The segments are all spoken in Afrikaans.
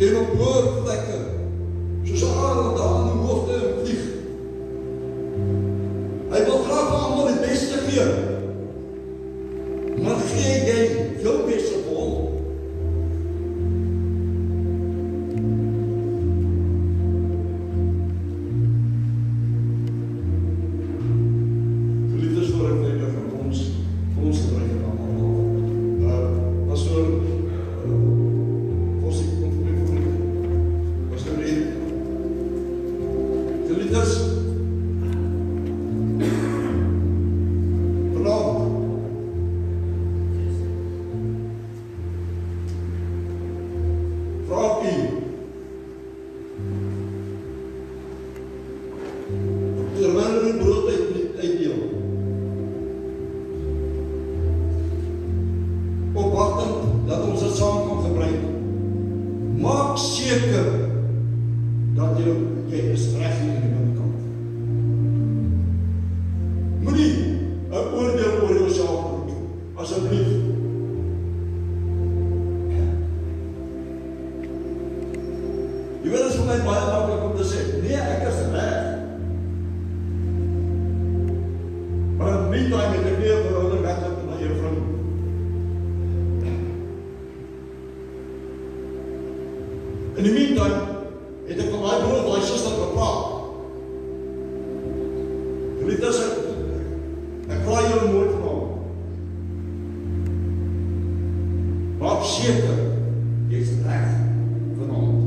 en op hoë plekke, soos 'n arend daar in die hoogte vlieg. Hy wil graag vir almal die beste gee. Maar gee jy jou beste vir hom? Geliefdes, voor ek verder van ons gebruik het allemaal. Pastoor, geliefdes, terwyl die brood uitdeel, opwachtend dat ons dit saam kan gebruik, maak seker dat jy is reg hier in die binnenkant. Moenie 'n oordeel oor jouself doen, asseblief. Jy weet, dit is vir my baie maklik om te sê, nee, ek is reg. Maar in die meantime het ek nie 'n verhouding met my juffrou. In die meantime het ek van my broer daai suster gepraat. Geliefdes, ek vra julle nooit van hom. Maak seker jy is reg vanaand.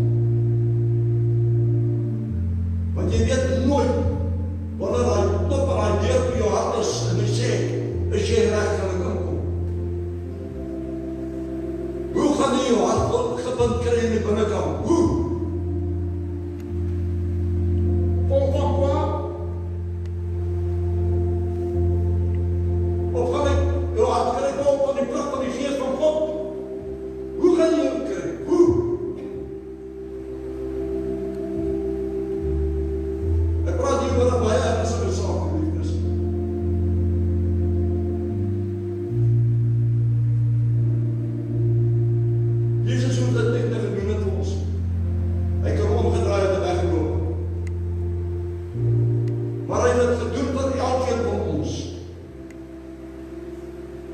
Want jy weet nooit wanneer hy klop en hy deur vir jou hart is en hy sê, is jy reg gaan ek inkom? Hoe gaan jy jou hart gebind kry in die binnekant? Hoe? Of gaan ek jou hart kry op van die krag van die gees van God? Hoe gaan jy jou kry? Hoe? Ek praat hier oor 'n baie ernstige saak, liefdes. Jesus het dit net gedoen het vir ons. Hy het omgedraai en weggeloop. Maar hy het dit gedoen vir elkeen van ons.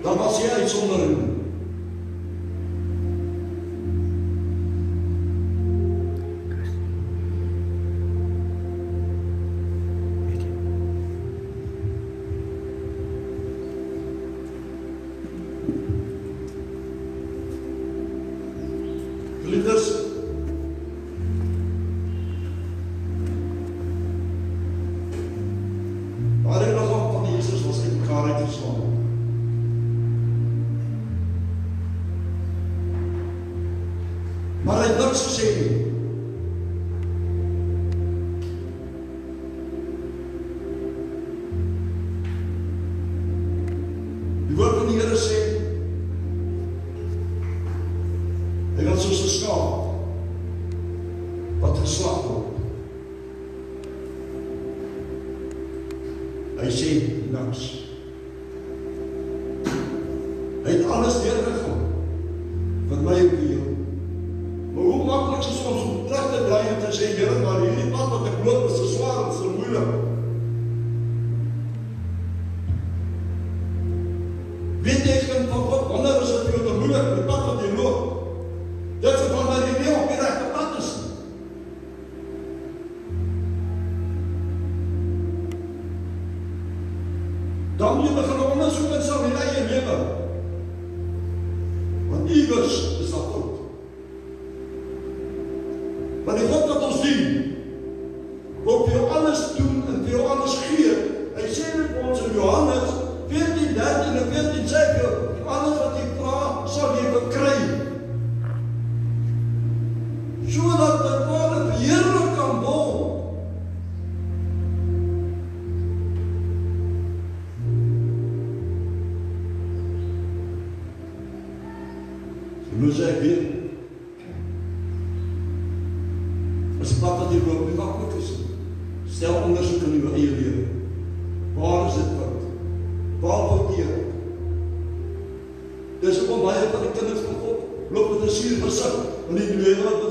Dan was hy uitsondering. Geliefdes, waar die liggaam van Jesus was uit mekaar uitgeslaan. Maar hy het niks gesê nie. Die woord van die Here sê, hy was soos 'n skaap wat geslag word. Hy sê niks. Hy het alles deurgegaan wat my op jou. Maar hoe maklik is ons om terug te draai en te sê, Here, maar hierdie pad wat ek loop is so swaar en so moeilik. Weet jy kind van God, wanneer is dit vir jou te moeilik, die pad wat jy loop? Dit is wanneer jy nie op die regte pad is. Dan moet jy begin ondersoek in sy eie lewe. Want iewers is dat goed. Maar die God wat ons dien, wil vir jou alles doen en vir jou alles gee. Hy sê dit vir ons in Johannes 14, 13 en 14 sê vir jou, alles wat jy vra, sal jy verkry. Sodat dit Vader verheerlik kan word. So nou sê ek weer, as die pad wat jy loop nie maklik is, stel ondersoek in jou eie lewe. Waar is dit fout? Waar verkeer ek? Dis ook baie van die kinders van God loop met 'n suur gesig in die lewe wat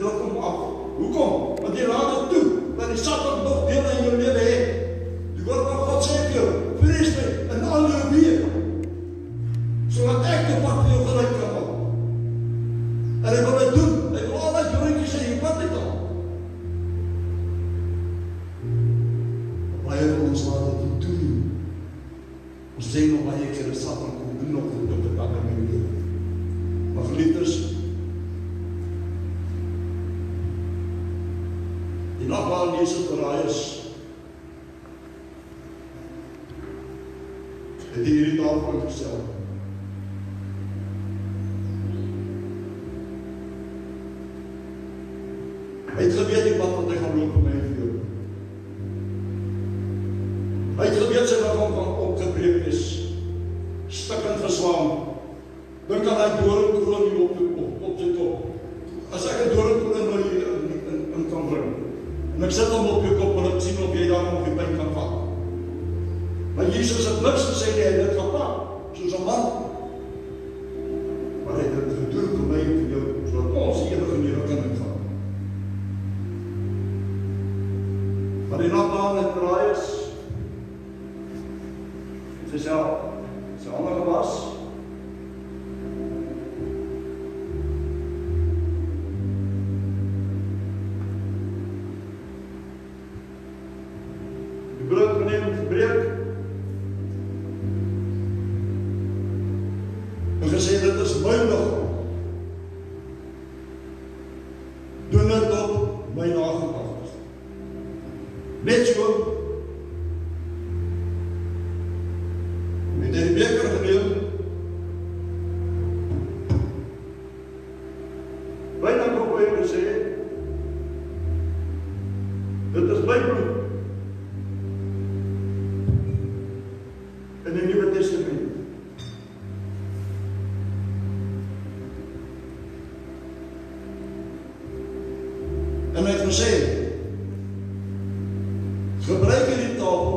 druk hom af. Hoekom? Want jy laat dit toe, dat die Satan nog deel in jou lewe het. Die woord van God sê vir jou, vrees my in al jou weë, sodat ek die pad vir jou gereed kan maak. En hy wil dit doen, hy wil al die jointjies in jou pad het al. Baie van ons laat dit nie toe. Ons sê nog baie keer, Satan kom doen nog dit op die dag in my lewe. Maar geliefdes, die nag waarin Jesus geraai is, het die hierdie tafel gestel. Hy het geweet die pad wat hy gaan loop vir my en vir jou. Hy het geweet sy liggaam gaan opgebreek is, stikkend geslaan. Dan kan hy doringkroon hier op sy top. As ek 'n doringkroon in kan bring, en ek sit hom op jou kop, en ek sien of jy daar nog die pyn kan vat. Maar Jesus het niks gesê nie, hy het dit gepak, soos 'n man. Maar hy het dit gedoen vir my en vir jou, sodat ons ewige lewe kan ingaan. Maar die nag waarin het geraai is, sy hande gewas, die brood geneem en gebreek, en gesê, dit is my liggaam, doen dit op my nagedagtes. Net so, het hy die beker geneem, byna op hy gesê, dit is my bloed, in die Nuwe Testament. En hy het gesê, gebruik hierdie tafel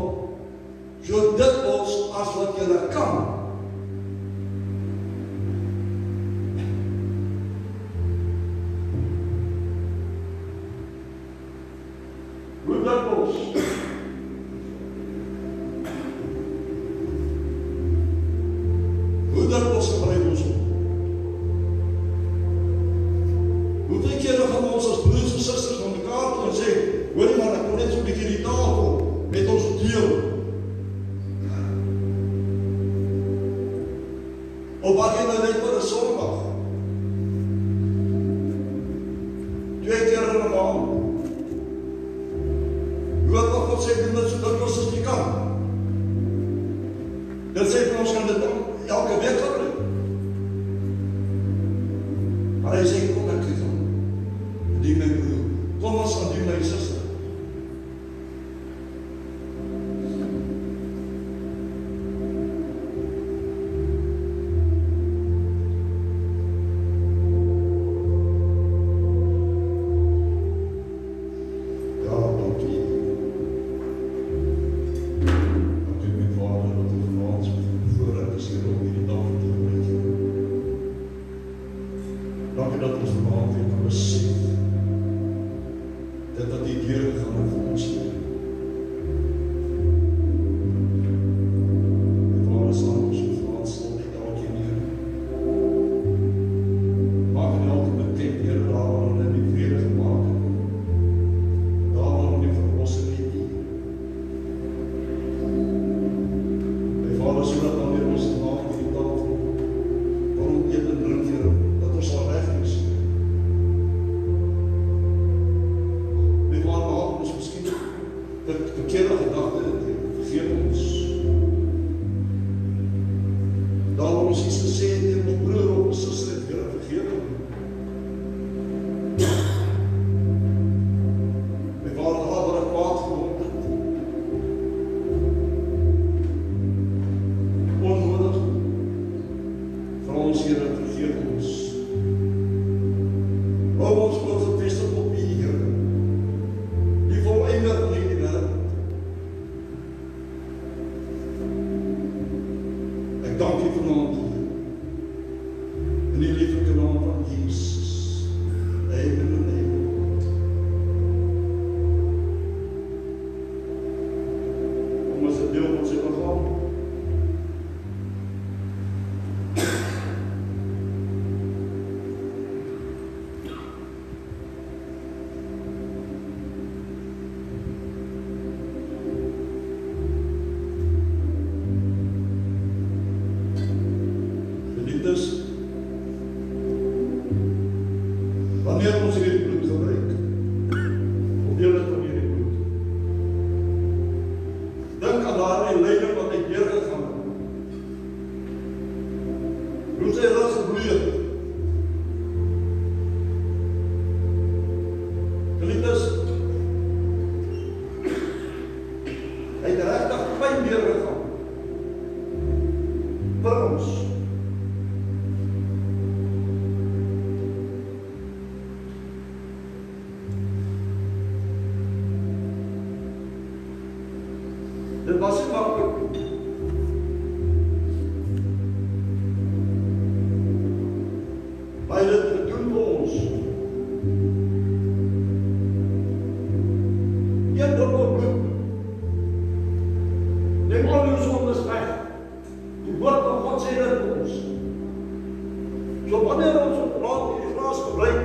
so dikwels as wat julle kan. Hoe dikwels? Hoe dikwels gebruik ons hom? Hoeveel kere gaan ons as broers en susters van mekaar toe en sê, hoorie maar, ek wil net so 'n bietjie die tafel met ons deel. Of wat jy nou net vir 'n Sondag? 2 keer in 'n maand. Jy weet wat God sê, doen dit so dikwels as jy kan. Dit sê vir ons kan dit elke week gebruik. Maar hy sê, kom ek kies hom. Die my broer, kom ons aan die my suster. Dit was nie maklik. Maar dit gedoen vir ons. Een druppel bloed. Neem al uw sondes weg. Die woord van God sê dit vir ons. So wanneer ons op die glas gebruik,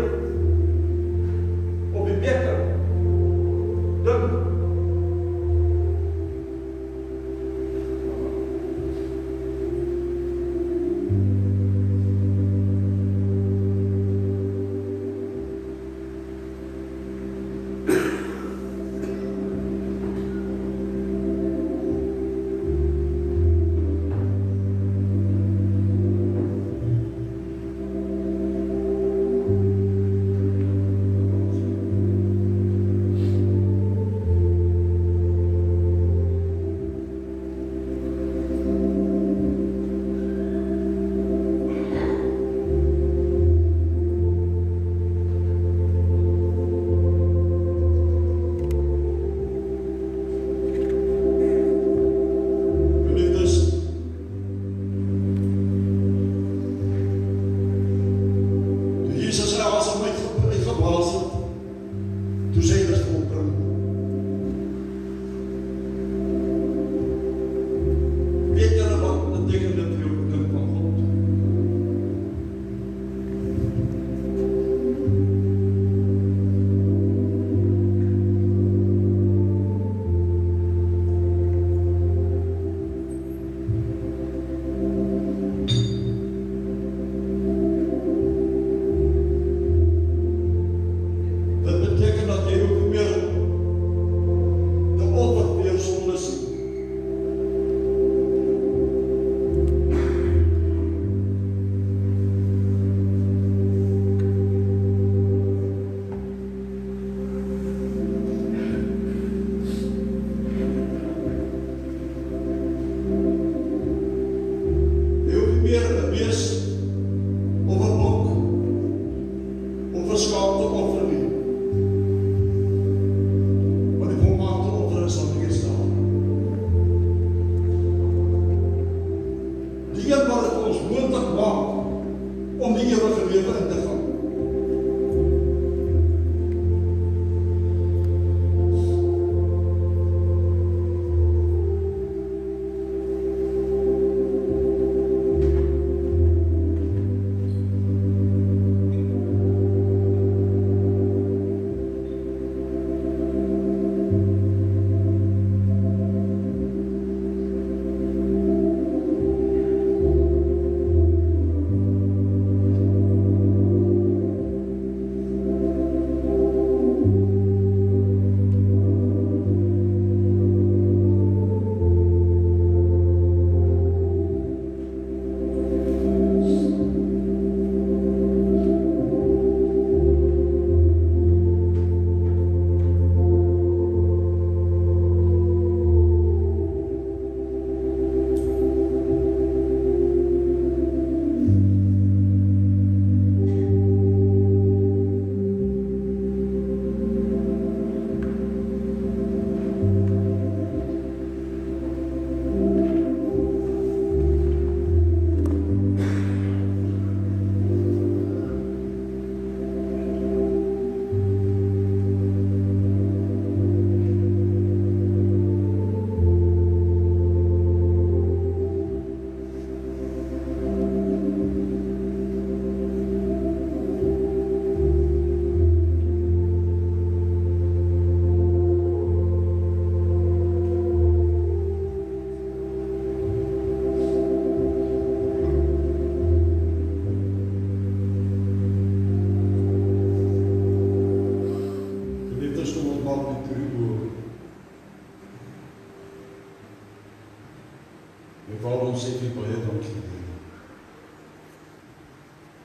op die beker, dink,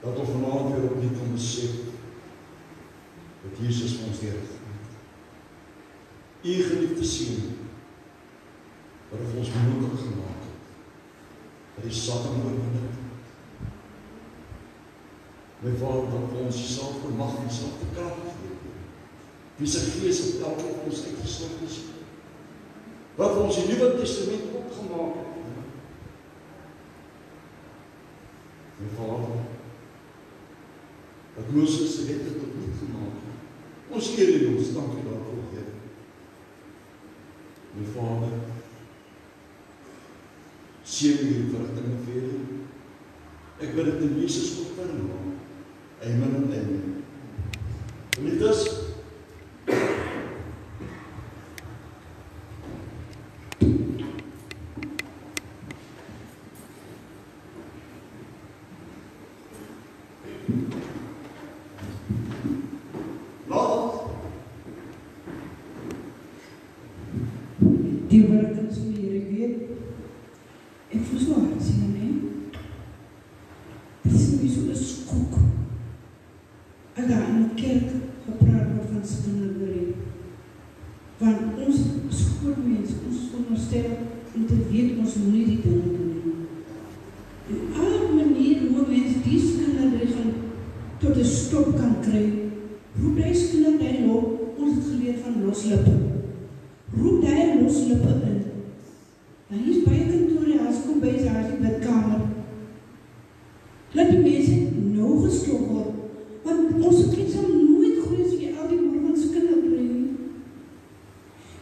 dat ons vanavond weer opnieuw kan besef dat Jesus vir ons Heer U geliefde Seun wat vir ons moontlik gemaak het, dat die Satan oorwin het. My Vader, dat ons dieselfde mag en dieselfde krag gee, wie se Gees op elke van ons uitgestort is, wat vir ons die Nuwe Testament opgemaak het. My Vader, dat Moses se wette tot nut gemaak het. Ons eer en ons dankie daarvoor, Here. My Vader, seën hierdie verrigtinge vir U. Ek bid dit in Jesus se naam. Amen en amen. Geliefdes, die werkens van die Here weet, ek voel so hartseer, nee? Dit is nie so 'n skok. As daar in die kerk gepraat word van skinderbereik. Want ons skoolmense, ons onderstel om te weet ons moet nie die dinge doen nie. En alle manier hoe mens die skinderbereik tot 'n stop kan kry, roep hy skinderbereik op, ons het geleer van loslippe. Roep daar loslippe in. Nou hier is baie kantore, as kom by daar die bidkamer. Laat die mense nou gestop word, want ons kind sal nooit groei as jy al die woord van skinder bring.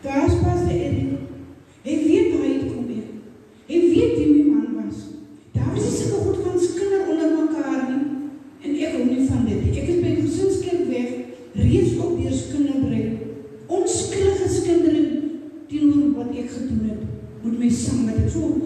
Daar is pas die Erik. Hy weet waar hy kom hier. Hy weet wie my man was. Daar is nie sulke goed van skinder onder mekaar nie. En ek hou nie van dit. Ek is by die gesinskerk weg, reeds op deur skinder bring. Onskuldige skindering teenoor wat ek gedoen het, moet my saam met ek so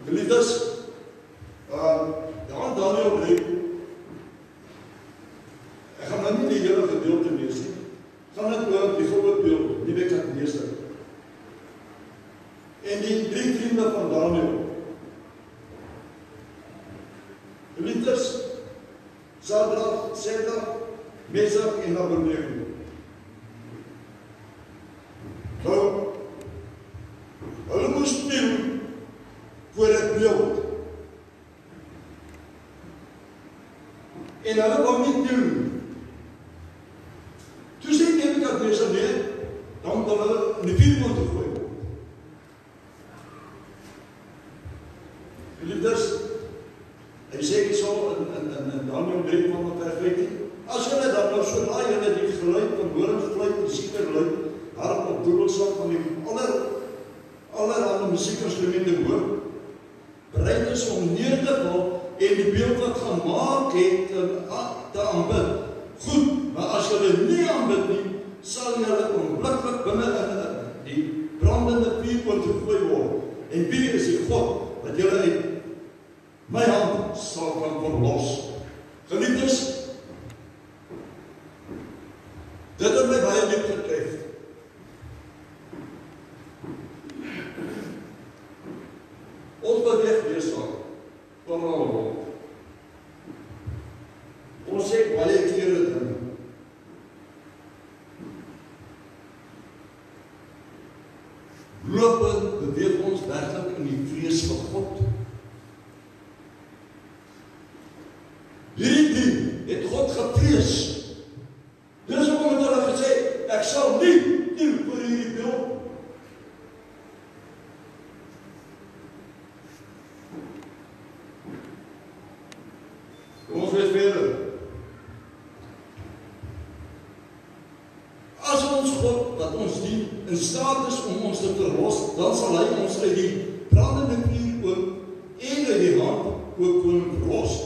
Geliefdes, Daniel bring. Ek gaan nou nie die hele Liefdes, Sadrag, Mesach, Mesach en Abednego. Nou, hulle moes kniel voor het beeld. En hulle wou nie kniel. Toe sê Nebukadnesar nee, dan moet hulle in die vuurmond gegooi word. Liefdes, hy sê so in Daniël 3 van vers 15, as julle dan nou so laai julle die geluid van horingsgeluid, die siekergeluid, harp op doedelslag van die allerhande musiekinstrumente hoor, bereid is om neer te val en die beeld wat gemaak het te aanbid. Goed, maar as julle nie aanbid nie, sal julle onmiddellik binne in die brandende vuurmond gegooi word. En wie is die God wat julle uit my hand sal kan verlos? Geliefdes, dit het my baie diep getref. Ons beweeg weerstand van al rond. Ons sê baie kere dinge. Lopend beweeg ons werklik in die vrees van God. Hierdie het God gevrees. Dis hoekom het hulle gesê, ek sal nie kniel voor hierdie beeld. Ons lees verder. As ons God wat ons dien in staat is om ons te verlos, dan sal hy ons uit die brandende vuur ook en uit die hand ook kon verlos.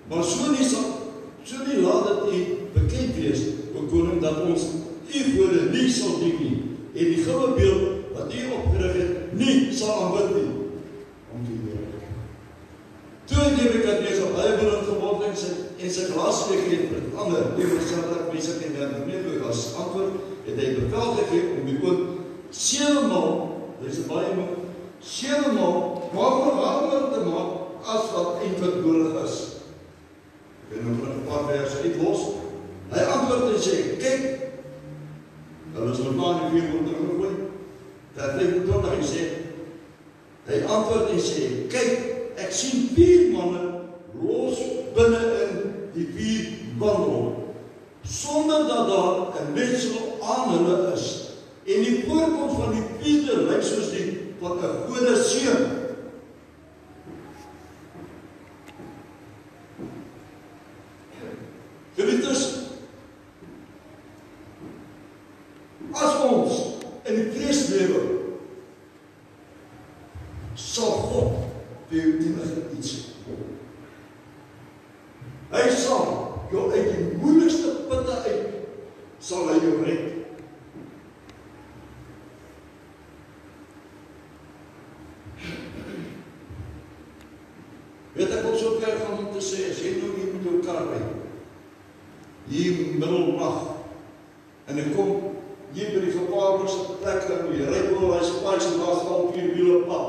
Maar so nie laat dit u bekend wees, o koning, dat ons u gode nie sal dien nie, en die goue beeld wat u opgerig het, nie sal aanbid nie. Om die werk. Toe Nebukadnesar baie woedend geword en sy glas gegee met ander, Sadrag, Mesach en Abednego as antwoord, het hy bevel gegee om die oond 7 maal, dis baie mooi, 7 maal warmer te maak as wat eintlik nodig is. Ek wil nog 'n paar verse uitlos. Hy antwoord en sê, kyk, hulle is nog maar in die vuurmond ingegooi. Vers 25 hy sê, hy antwoord en sê, kyk, ek sien 4 manne los binne in die vuur wandel, sonder dat daar 'n letsel aan hulle is. En die voorkoms van die vuur lyk soos die van 'n gode seun. Geliefdes, as ons in die vrees lewe, sal God vir jou enige iets. Hy sal jou uit die moeilikste putte uit, sal hy jou red. Weet ek ook so ver gaan om te sê, as jy nou hier met jou kar ry, hier middelnag, en ek kom hier by die gevaarlikste plek, en jy ry oor hy spikes en daar staan 4 wiele pad.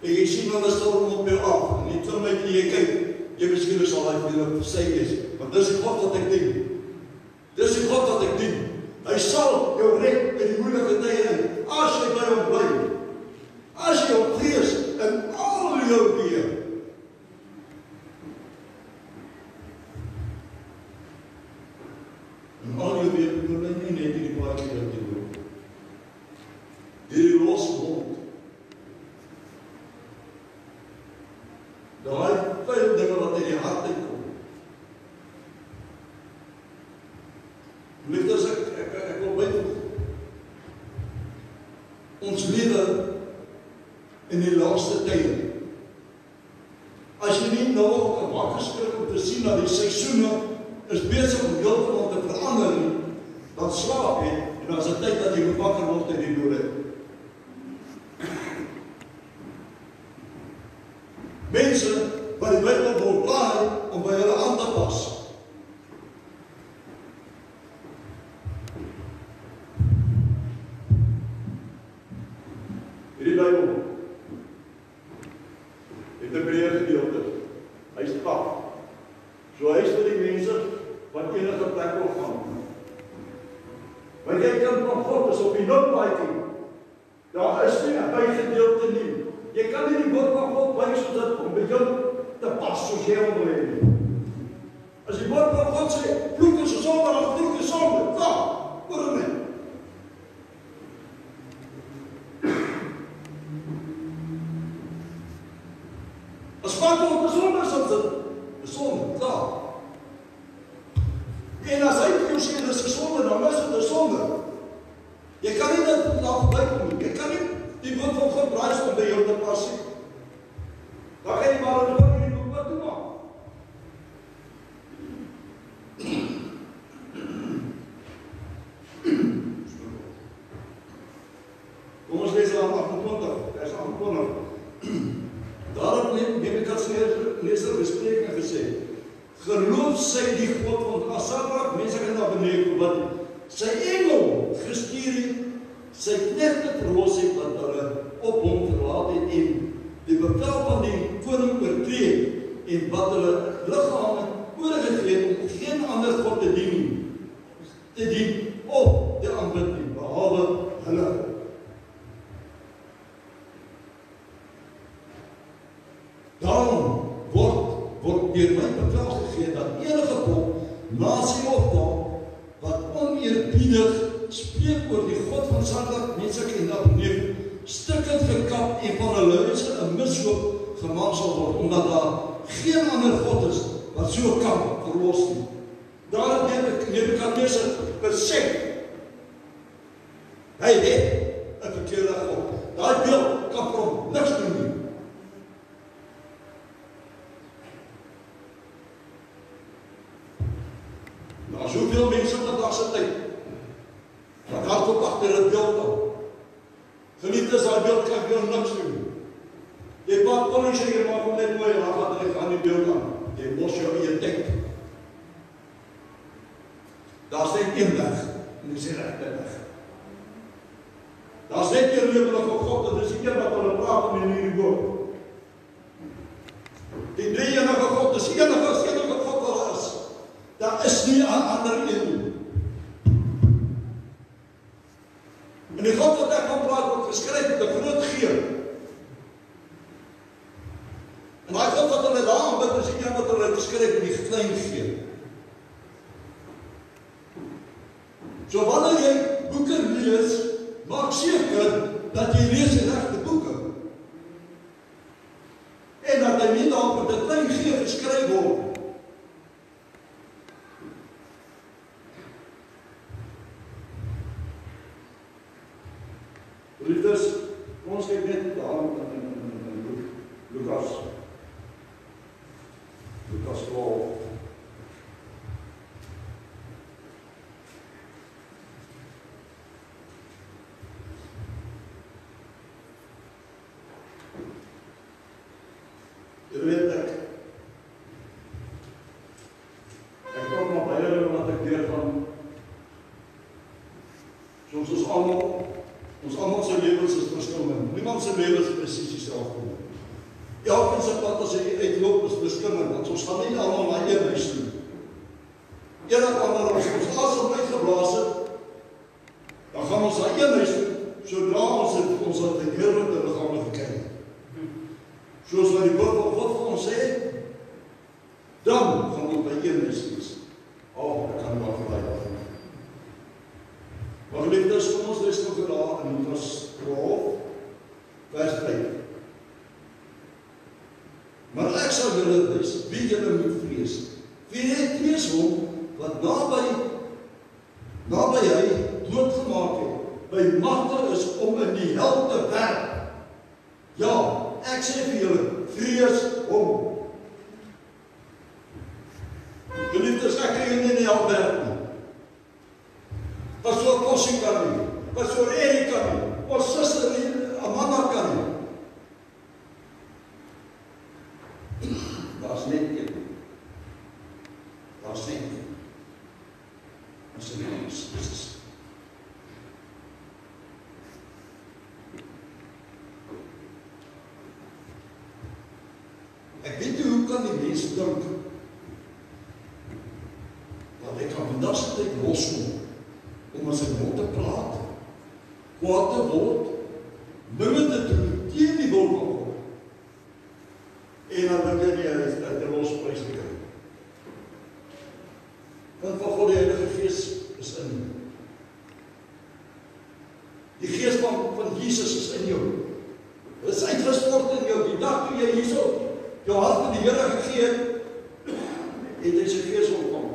En jy sien hulle storm op jou af, en die termijn die jy kyk, jy miskien sal hy vir jou sy wees, want dis die God wat ek dien. Dis die God wat ek dien. Hy sal jou red in die moeilike tye in, as jy by hom bly. As jy hom vrees in al jou weë. En al jou weë bedoel hy nie net die paar keer dat jy hoor. Die losse mond. Daai veel dinge wat in die hart uitkom. Liefdes, ek wil byvoeg. Ons lewe in die laaste tye. As jy nie nou op wakker skrik om te sien dat die seisoene is besig om heeltemal te verander nie, dan slaap jy, en dan is dit tyd dat jy moet wakker word in die dode. Mense wat die Bybel wil blaai om by hulle aan te pas. Hierdie Bybel het 'n breër gedeelte. enige plek wil gaan. Want jy kind van God is op die nulpaadjie. Daar is nie 'n bygedeelte nie. Jy kan nie die woord van God by sodat dit om by jou te pas soos jy wil hê nie. As die woord van God sê, vloek is 'n sonde, dan vloek is sonde. Klaar, oor en mee. As wat op 'n sonde is, dit 'n sonde, klaar. En as hy vir jou sê, dit is 'n sonde, dan is dit 'n sonde. Jy kan nie dit daar bykom nie. Jy kan nie die woord van God braai om by jou te pas nie. Dan gaan jy maar in die boek wat doen maak. Kom ons lees aan 28, vers 28. Daarop Nebukadneser gespreek en gesê, geloof sy die God van Sadrag, mense kan daar beneden wat sy engel gestuur het, sy knegte verlos het wat hulle op hom verlaat het en die bevel van die koning oortree en wat hulle liggame oorgegee het om geen ander God te dien of te aanbid nie, behalwe hulle. Daarom word deur my bevel gegee dat enige volk, nasie of taal wat oneerbiedig spreek oor die God van Sadrag, Mesach en Abednego, stukkend gekap en van hulle huise 'n mishoop gemaak sal word, omdat daar geen ander God is wat so kan verlos nie. Daar het Nebukadneser besef, hy het 'n verkeerde God. Daai beeld kan vir hom niks doen nie. Nou, soveel mense vandag se tyd, wat hardop agter 'n beeld aan. Geliefdes, daai beeld kan jou niks doen. Jy maak polisie, jy maak hom net mooi, maar wat hy gaan die beeld aan. Jy mos jou eie tyd. Daar's net een weg, en dis die regte weg. Daar's net een lewendige God, en dis die een wat hulle praat in hierdie woord. Die drie-enige God is die enige God wat daar is. Daar is nie 'n ander een nie. En die God wat ek van praat word geskryf met 'n groot G. En daai God wat hulle daar aanbid, is die een wat hulle geskryf met die klein G. So wanneer jy boeke lees, maak seker dat jy lees die regte boeke. En dat hy nie daar met 'n klein G geskryf word. Liefdes, ons kyk net daar in Lukas 12. Jy weet ek kom maar by julle wat ek leer van soos ons almal se lewens is verskillend. Niemand se lewe is presies dieselfde nie. Elkeen se pad as hy uitloop is verskillend, want ons gaan nie almal na een huis toe. Enig ander as ons asem uitgeblaas het, dan gaan ons na een huis toe, sodra ons het die heerlike liggame gekry. Soos wat die woord van God vir ons sê, dan gaan ons by een huis wees. Ek kan maar verlaai. Maar liefdes, kom ons lees nog daar in Lukas 12, vers 5. Maar ek sal julle wys wie julle moet vrees. Vrees hom wat naby hy doodgemaak het, by magte is om in die hel te werk. Ja, ek sê vir julle, vrees hom. Geliefdes, ek kan julle nie in die hel werk nie. Pastoor Kossie kan nie, Pastoor Erik kan nie, ons suster Amanda kan nie. Daar's net een. Daar's net een. En sy naam is Jesus. Ek weet nie hoe kan die mense dink dat ek kan vandag se tyd loskom om as 'n mond te praat, kwaad te word, dinge te doen teen die wil van God. En dan wil jy uit die losprys te kry. Want van God die Heilige Gees is in jou. Die Gees van Jesus is in jou. Dit is uitgestort in jou. Die dag toe jy hierso jou hart aan die Here gegee het, het hy sy Gees ontvang.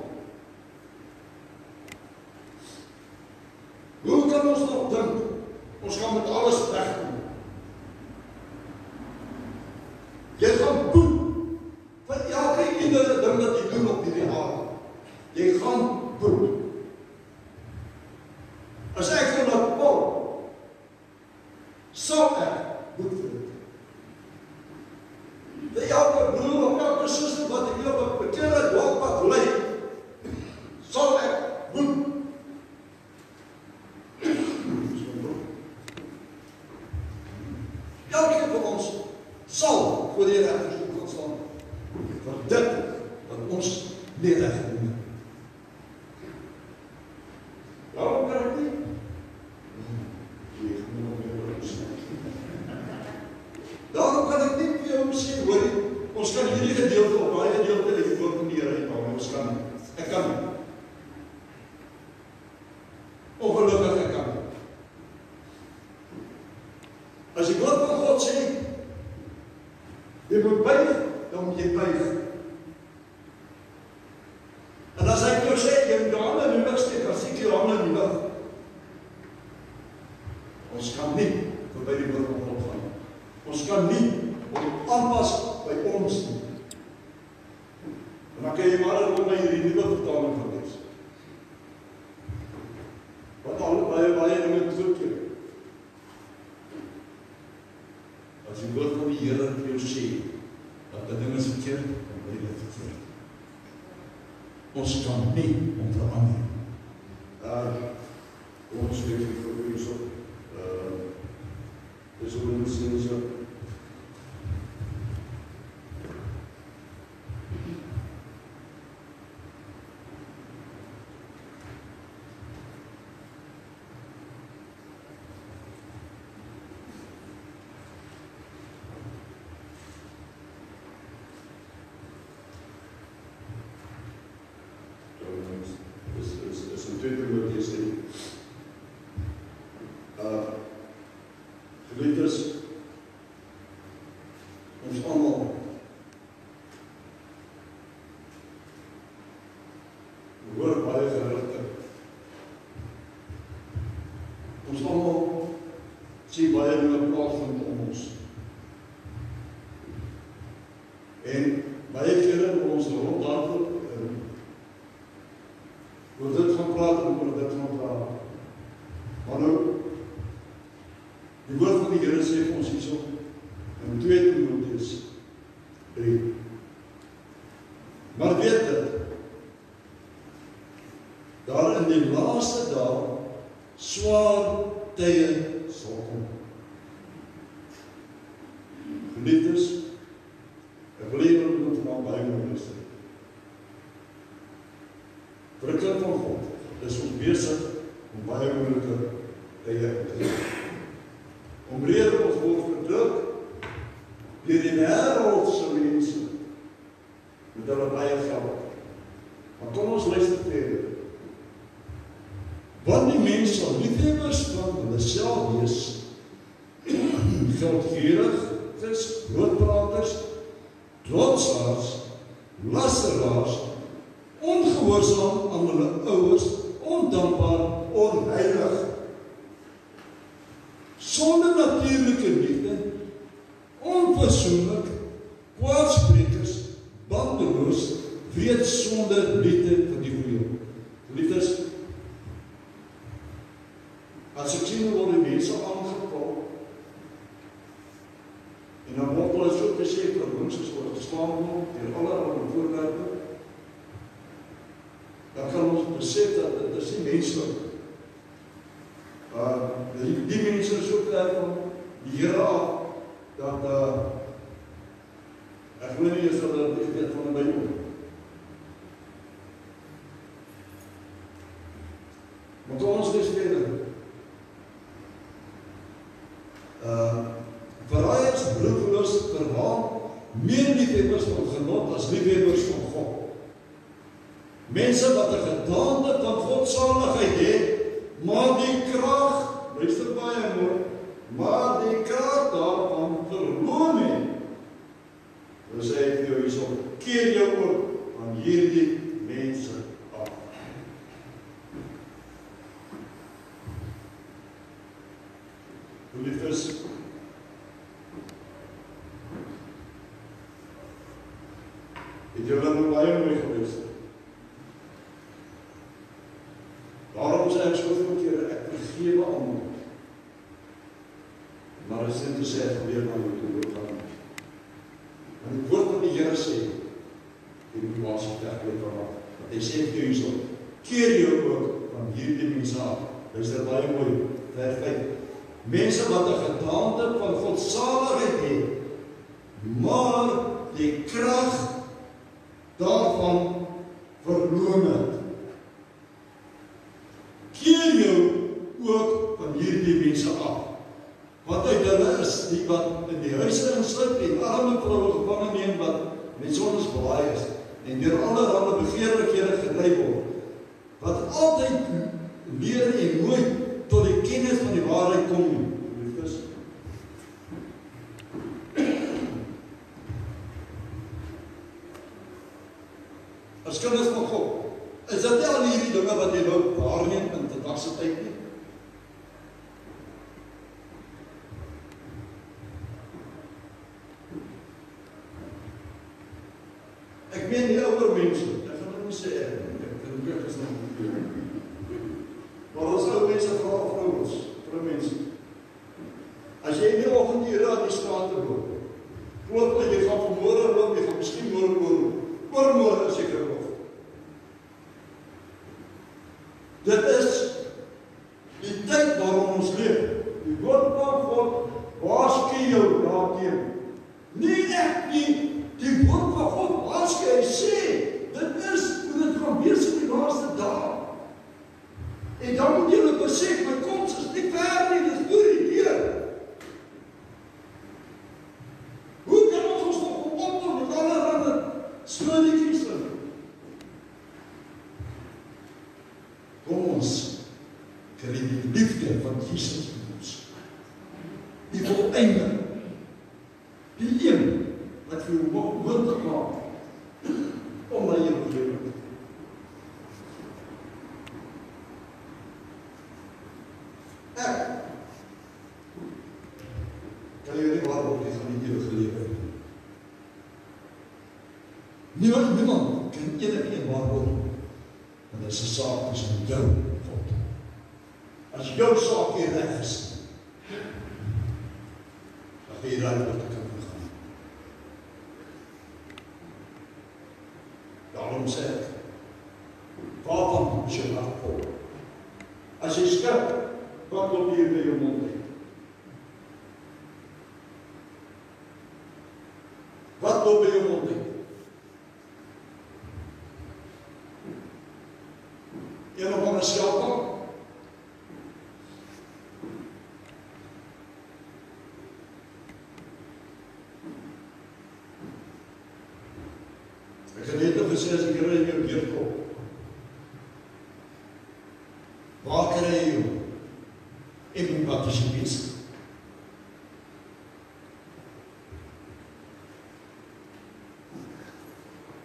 Hoe kan ons nog dink, ons gaan met alles wegdoen? Jy gaan boet vir elke iedere ding wat jy doen op hierdie aarde. Jy gaan boet. As ek van dat Paul, sal ek boet vir dit. Vir elke broer of elke suster wat ek hier op 'n verkeerde dwaapad lei, sal ek boet. Elke van ons sal voor die regterstoel gaan staan vir dit wat ons nie reg gedoen het. Waarom kan ek nie? Daarom kan ek nie vir jou sê, hoor, ons kan hierdie gedeelte of daai gedeelte uit die woord van die Here uithaal, ons kan nie. Ek kan nie. Ongelukkig ek kan nie. As die woord van God sê, jy moet buig, dan moet jy buig. En as hy jou sê, jy moet jou hande in die lug steek, dan steek jy jou hande in die lug. Ons kan nie verby die woord van God gaan. Ons kan nie aanpas by ons nie. En dan kan jy maar ook na hierdie nuwe vertaling gaan lees. Wat al baie dinge terugkeer. As die woord van die Here vir jou sê, dat die ding is verkeerd, dan bly dit verkeerd. Ons kan nie om verander. Ons weet nie vir wie so. Dis hoe ons sien so. Is in 2 Timoteus 3. Geliefdes, ons almal hoor baie gerugte. Ons almal sien baie dinge plaasvind om ons. En baie kere word ons rondhardloop oor dit gaan praat en oor dit gaan praat. Maar nou, die woord van die Here sê vir ons hierso in 2 Timoteus 3. Maar weet dit, daar in die laaste dae swaar tye sal kom. Geliefdes, ek wil hier met vanaand baie mooi sê. Vir 'n kind van God is ons besig om baie moeilike tye te hê. Omrede ons word verdruk deur die wêreldse mense met hulle baie geld. Maar kom ons luister verder. Want die mense sal liefhebbers van hulle self wees, geldgieriges, broodpraters, trotsaars, lasteraars, ongehoorsaam aan hulle ouers, ondankbaar, onheilig, sonder natuurlike liefde, onverzoenlik, kwaadsprekers, bandeloos, weet sonder liefde vir die goeie. Liefdes, as ek sien word die mense aangeval, en dan word hulle so gesê vir ons as oor geslaan word, deur allerlei voorwerpe, dan kan ons besef dat dit is nie menslik. Die mense is so ver van die Here af, dat ek weet nie eens dat dit weet van die Bybel. Maar kom ons lees verder. Verraaiers, verhaal, meer liefhebbers van genot as liefhebbers van God. Mense wat 'n gedaante van godsaligheid het, maar die krag, luister baie mooi, maar die krag daarvan verloon het. Dan sê ek vir jou hierso, keer jou ook aan hierdie mense af. Liefdes, het julle nou baie mooi geluister. Daarom sê ek soveel kere, ek vergewe almal. Maar as dit te sê, gebeur dan moet jy ook gaan. En die woord wat die Here sê, die moet was werklik waar. Hy sê vir jou hierso, keer jou ook van hierdie mense af. Luister baie mooi, vers 5. Mense wat 'n gedaante van godsaligheid het, maar die krag daarvan verloon het. Keer jou ook van hierdie mense af. Wat uit hulle is, die wat in die huise insluit en arme vroue gevange neem wat met sondes belaaid is en deur allerlei begeerlikhede gedryf word, wat altyd leer en nooit tot die kennis van die waarheid kom nie. Liefdes. As kinders van God, is dit nie al hierdie dinge wat jy nou waarneem in vandag se tyd nie? Ek meen die ouer mense, ek gaan dit nie sê ek is nog nie. Maar ons ou mense, vrouens, vroumense. As jy in die oggendure aan die strate loop, glo dat jy gaan vanmôre loop, jy gaan miskien môre seker nog. Dit is die tyd waarin ons leef. Die woord van God waarsku jou daarteen. Nie ek nie, die woord van God waarsku, hy sê, dit is hoe dit gaan wees in die laaste dae. En dan moet jy besef, my koms is nie ver nie, dit is voor die deur. Hoe kan ons nog opkom met allerhande skuldiges in? Kom ons kry die liefde van Jesus in ons. Die voleinde. Die een wat vir jou moontlik maak om na jou te lewe. Ek kan jy nie waarop jy van die ewige lewe. Niemand kan enige waarop. En dit is 'n saak tussen jou en God. As jou saak hier reg is, dan gaan jy daar wat te kan gaan. Daarom sê ek, waarvan is jou hart vol? As jy skrik, wat loop hier by jou mond uit? Wat loop by jou mond uit? Jy nog aan 'n skelpel? Ek het net gesê as die Here in jou deur kom. Waar kry jy jou? En wat is jy besig?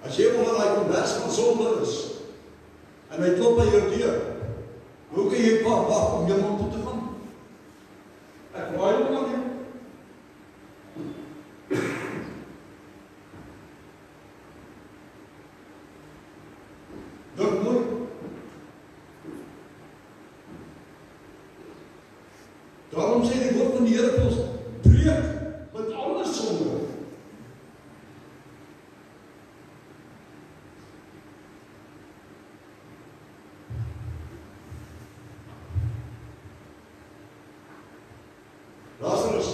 As jy onder daai kombers van sonde is, en hy klop by jou deur, hoe kan jy wag om jou mond toe te gaan? Ek waai hom aan jou. Dink mooi. Daarom sê die woord van die Here vir ons, breek met alle sonde. Lazarus,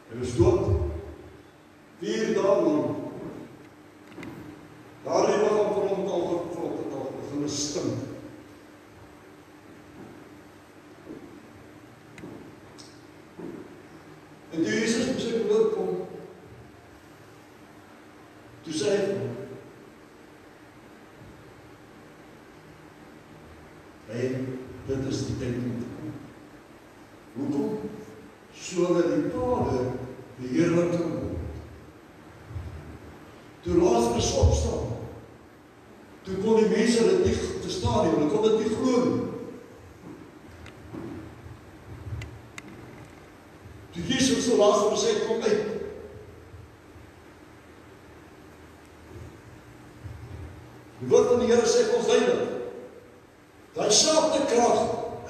hy was dood, 4 dae lang. Daar het hy nog van hom al Toe sê hy vir hom, dit is die tyd om te kom. Hoekom? Sodat die Vader beheerlik kan word. Toe Lazarus opstaan, toe kon die mense dit nie verstaan nie, hulle kon dit nie glo nie. Toe Jesus vir Lazarus sê, kom uit. Die woord van die Here sê vir ons duidelik, daai selfde krag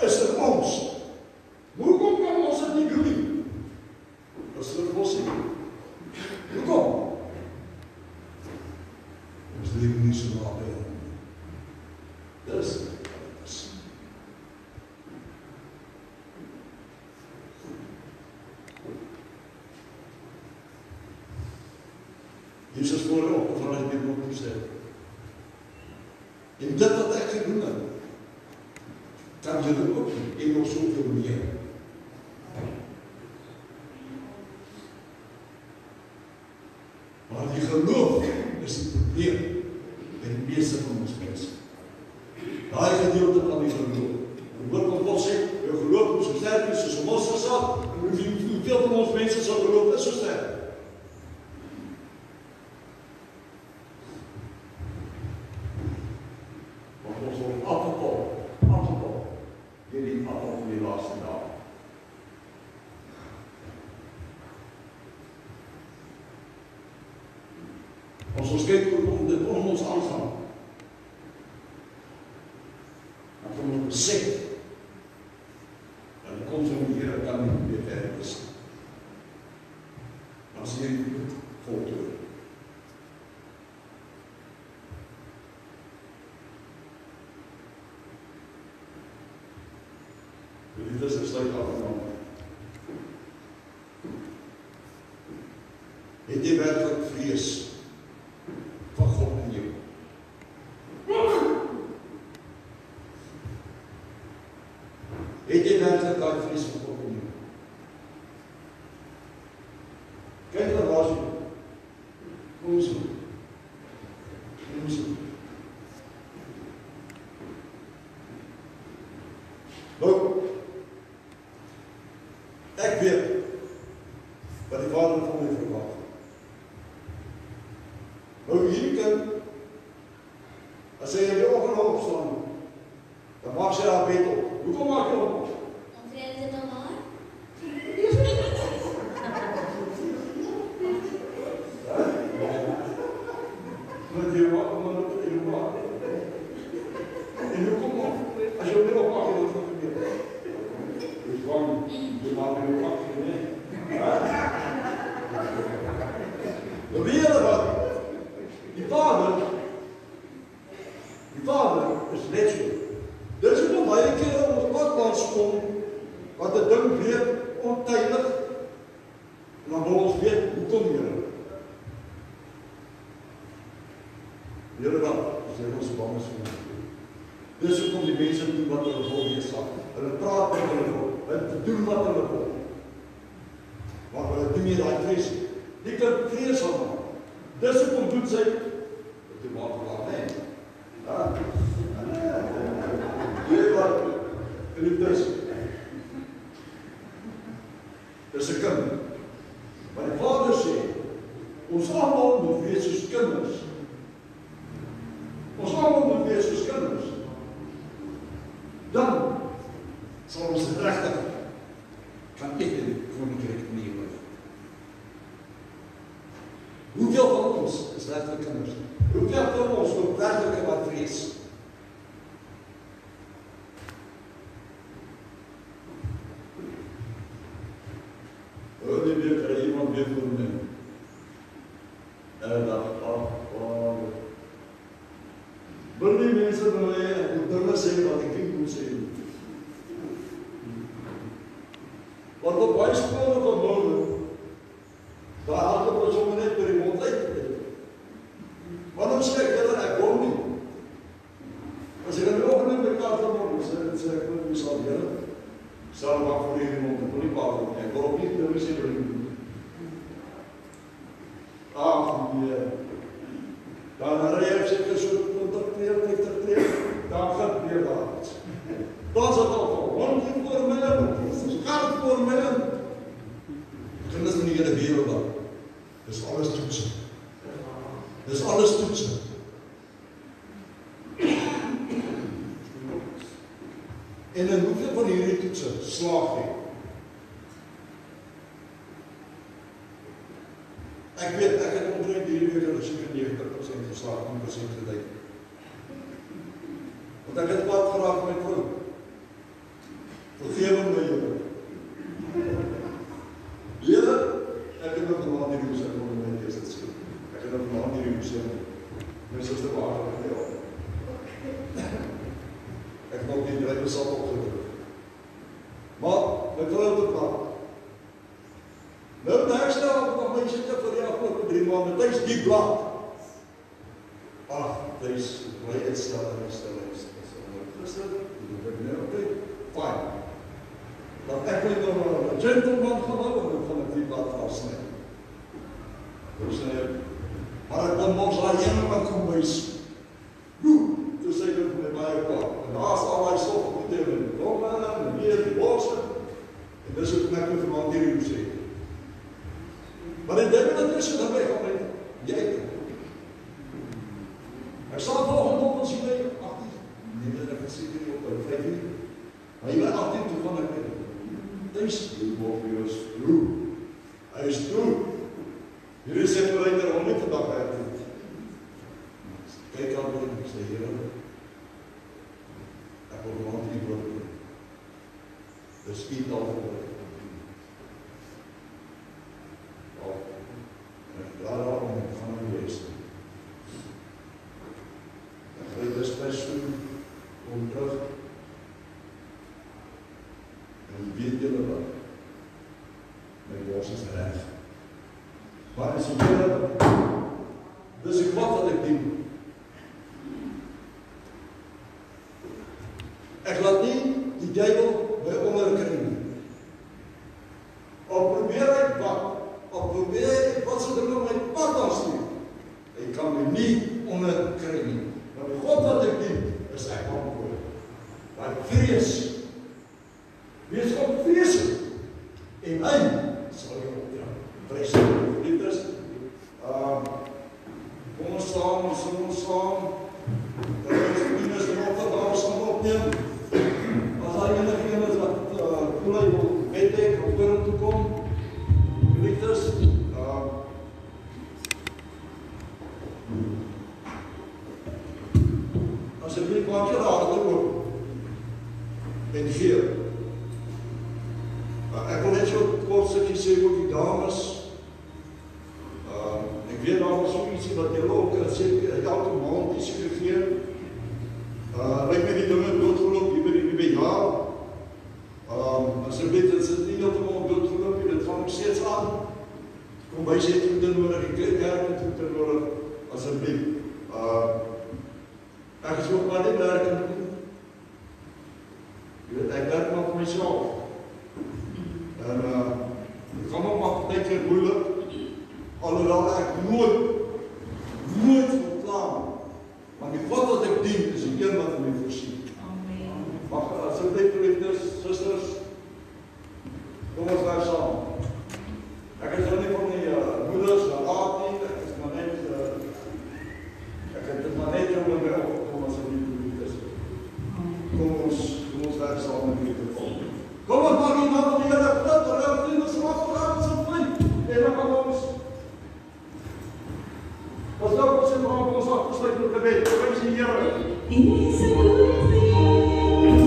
is in ons. Hoekom kan ons dit nie doen nie? Dis vir ons nie. Hoekom? Ons leef nie so naby aan hom. Dis wat dit is. Jesus voor op, of hulle het nie moet sê. En dit wat ek gedoen het, kan julle ook doen, en nog soveel meer. Maar die geloof is die probleem by die meeste van ons mense. Daai gedeelte van die geloof. Die woord van God sê, jou geloof moet so sterk wees soos 'n mosterdsaad, en hoeveel van ons mense se geloof is so sterk? As ons kyk hoe dit om ons aangaan, dan kan ons besef, dat die koms van die Here kan nie meer verder is. Dan sê jy dit voltooi. Dit is 'n sluit afgenomen. Het jy werklik vrees van God in jou? Het jy werklik daai vrees van God in jou? Kyk na waar jy. Kom so. Kom so. Nou, ek weet wat die Vader van my verwag. Nou hierdie kind, as hy in die oggend opstaan, dan maak sy haar bed op. Hoekom maak jy op? Dan vrede dit dan maar. Want jy maak hom op in die maak. En hoekom op? As jy nie opmaak, dan wat gebeur? Jy kwam, jy maak hom op, nee. Nou weet jy wat? Die Vader is net so. Dit is ook baie keer op ons pad langs kom, wat 'n ding weet, ontydig, en dan wil ons weet, hoekom Here? Here wat, sê ons bang is vir ons. Dis hoekom die mense doen wat hulle wil wees sal. Hulle praat wat hulle wil, hulle doen wat hulle wil. Maar hulle doen nie daai vrees. Die kind vrees van hom. Dis hoekom doen sy, die maak laat hê. Ja. Jy wat, geliefdes, dis 'n kind. Maar die Vader sê, ons almal moet wees soos kinders. Ons almal moet wees soos kinders. Dan sal ons regtig kan ek in koninkryk in die hemel. Hoeveel van ons is regtig kinders? Hoeveel van ons moet werklik wat vrees? Die week kry iemand weer voor my. En dan, wil die mense nou ek moet dinge sê wat ek nie moet sê. Want op baie skole van Londen, daar hardloop ons sommer net by die mond uit. Waarom sê ek kom nie? As ek in die oggend by kaart vanmorgen sê ek moet my sal Here, sal maak voor die mond, ek wil nie paard op nie, ek wil op nie sê wil nie. Dan ry ek seker so 20 keer, 50 keer, dan gebeur daar iets. Dan is dit al hond voor my, skarp voor my. Kinders van die hele wêreld dan. Dis alles toetsen. Dis alles toetsen. En in hoeveel van hierdie toetsen slaag jy? Ek weet, ek het omtrent hierdie week al seker 90% geslaag, 10% gedijk. Want ek het kwaad geraak met vrou. Vergewe my, Here. Here, ek het nog vanaand hierdie hoes, ek wil my eerst het sê. Ek het nog vanaand hierdie hoes, my sister waardig gedeeld. Ek wil die drijfbesat opgedruk. Maar, my vrou te praat. Nou, die herstel op my sitte vir die afgelopen 3 maanden, thuis die blad. Ach, thuis, my uitstel. Gister, die doe ek nou, oké, fijn. Dat ek my nog een gentleman gewou, en ek van die blad afsnij. Maar ek dan mos daar ene wat kom bys. Toe sê ek vir my baie kwaad. En daar is al die stof op die tafel, die dommen, en weer die bokse. En dis ook net vir my hierdie hoe sê. Maar die ding wat is, dan ben ek jy. Ek sal volgende op ons hier 18. Nee, ek sê hier op 5 uur. Maar jy by 18 toe van ek thuis, die boven is toe. Hy is toe. Hierdie sê verreiter om nie vandag uit te. Kyk aan my, ek sê Here, ek wil want die woord doen. Dis nie al verwoord. En ek daarom en ek gaan my wees. Ek ry dis best doen, kom terug. En weet julle wat? My bos is reg. Maar as jy dis die wat wat ek dien. Ek laat nie die duiwel my onderkry nie. Al probeer ek wat se ding op my pad afstuur. Hy kan my nie onderkry nie. Maar die God wat ek dien, is ek antwoord. Daai vrees. Wees God vreeslik. En hy sal jou opdra. Vrees. Liefdes. Kom ons saam, ons sing ons saam. Dat ons dieners en opdrag saam opneem. As daar enige een is wat voel hy wil wettek of door toe kom. Liefdes. Asseblief maak jy harte oop. En gee. Ek wil net so kort stukkie sê oor die dames. Ek weet daar was so ietsie wat jy ook sê, elke maand iets gegee. Lyk my die dinge doodgeloop hier by die nuwe jaar. Asseblief, dit sit nie heeltemal doodgeloop nie, dit gaan nog steeds aan. Kom by sê goede nodig, die kerk het goede nodig, asseblief. Ek is ook maar nie werkend nie. Jy weet, ek werk maar vir myself. En het gaan ook maar tyd keer moeilik, alhoewel ek nooit verklaar. Want die God wat ek dien, is die een wat my voorsien. Amen. Mag asseblief liefdes, susters, kom ons daar saam. Ek is nie van die moeders, raad nie, ek is maar net, ek het dit maar net om my opgekom asseblief liefdes. Kom ons daar saam met die kom. Kom ons maak die naam van die Here groot, en ons vriende se afgegaan so vlei. En dan gaan ons nou ons in ons afgesluit met gebed. Prys die Here. He is a good thing. Oh,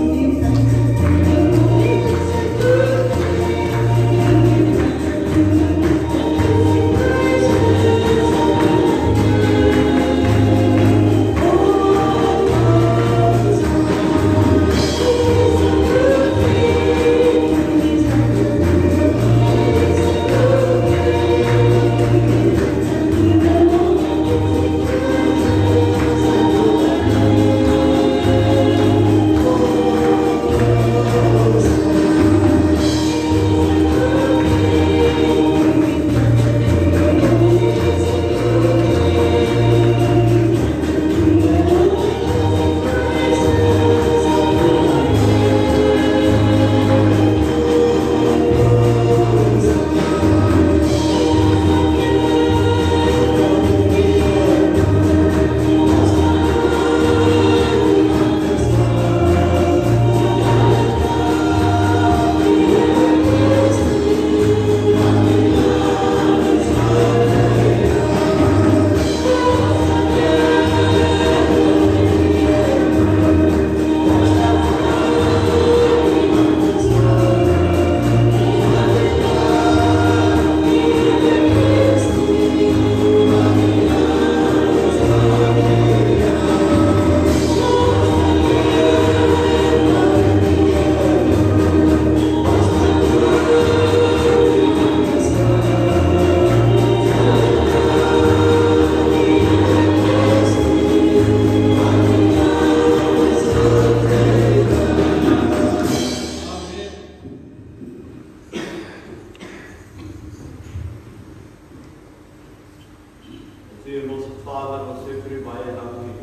Hemelse Vader, ons sê vir U baie dankie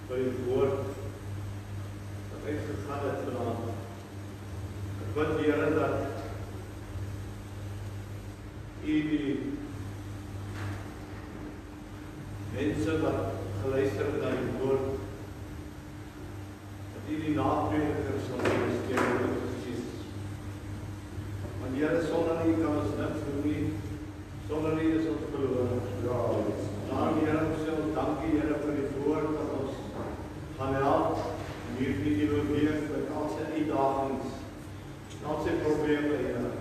vir U woord dat uitgegaan het vanaand. Ek bid, Here, dat U die mense wat geluister het na U woord, dat U die naprediker sal wees deur die Heilige Gees. Want Here, sonder U kan ons niks doen nie. Sonder U is ons verlore. Daarom, Here, ons sê ons dankie, Here, vir die woord dat ons gaan help in hierdie nuwe week met al sy uitdagings, al sy probleme, Here.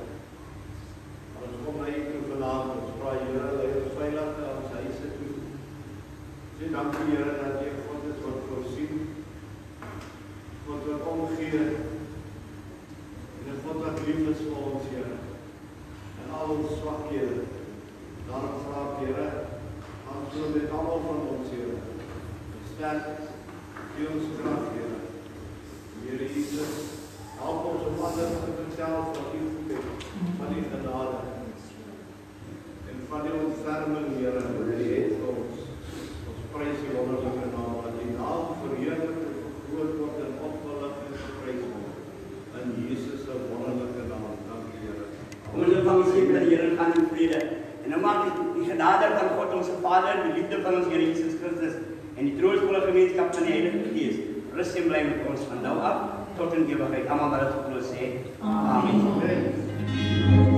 Maar ons kom na U toe vanaand, ons vra, Here, lei ons veilig na ons huise toe. Sê dankie, Here, dat U God is wat voorsien, God wat omgee, en 'n God wat lief is vir ons, Here, en al ons swakhede. Daarom vra ek, Here, ons wil met almal van ons, Here, sterk, gee ons krag, Here. Here Jesus, help ons om ander te vertel van U goedheid, van U genade, en van U ontferming, Here, wat U het vir ons. Ons prys U wonderlike naam, dat U naam verheerlik en vergroot word en opgelig en geprys word. In Jesus se wonderlike naam. Dankie, Here. Kom ons ontvang die seën van die Here gaan in vrede. En nou maak die genade van God ons Vader, die liefde van ons Here Jesus Christus en die troostvolle gemeenskap van die Heilige Gees rus en bly met ons van nou af tot in ewigheid. Almal wat dit glo sê. Amen. Amen.